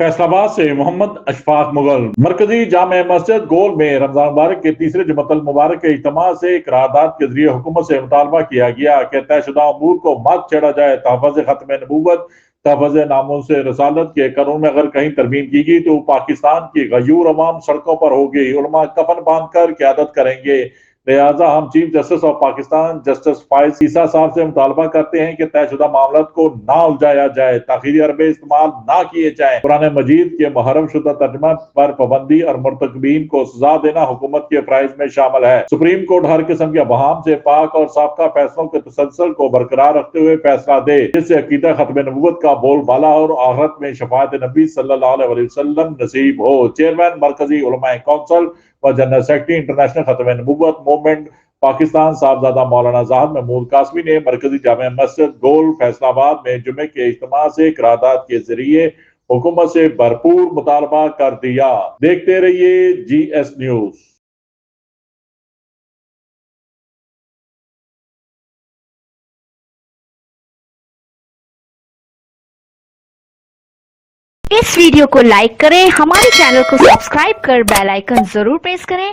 फैसलाबाद से मोहम्मद अशफाक मुगल। मरकजी जामे मस्जिद गोल में रमजान मुबारक के तीसरे जुमतुल मुबारक के इज्तिमा से करारदाद के जरिए हुकूमत से मुतालबा किया गया कि तयशुदा अमूर को मत छेड़ा जाए। तहफ़्फ़ुज़ ख़त्म नबूवत, तहफ़्फ़ुज़ नामूस रसालत के कानून में अगर कहीं तरमीम की गई तो पाकिस्तान की गयूर अवाम सड़कों पर होगी। उलमा कफन बांध कर क़यादत करेंगे। लिहाजा हम chief justice of Pakistan justice Faiz Isa साहब से मुतालबा करते हैं कि तयशुदा मामलात को ना उलझाया जाए, ताख़ीरी अरबे इस्तेमाल ना किए जाए। कुरान मजीद के मुहर्रम शुदा तर्जुमा पर पाबंदी और मुर्तकबीन को सजा देना हुकूमत के फ़राइज़ में शामिल है। सुप्रीम कोर्ट हर किस्म के बहाम से पाक और साबका फैसलों के तसलसल को बरकरार रखते हुए फैसला दे जिससे अकीदा खत्म नबूवत का बोलबाला और आखिरत में शफाअत नबी सल्लल्लाहु अलैहि वसल्लम नसीब हो। चेयरमैन मरकजी उलमा कौंसिल व जनरल सेक्रेटरी इंटरनेशनल खत्म नबूवत मूवमेंट पाकिस्तान साहबजादा मौलाना जाहिद महमूद कासमी ने मरकजी जामे मस्जिद गोल फैसलाबाद में जुमे के इज्तिमा से करारदाद के जरिए हुकूमत से भरपूर मुतालबा कर दिया। देखते रहिए GS न्यूज। इस वीडियो को लाइक करें, हमारे चैनल को सब्सक्राइब कर बेल आइकन जरूर प्रेस करें।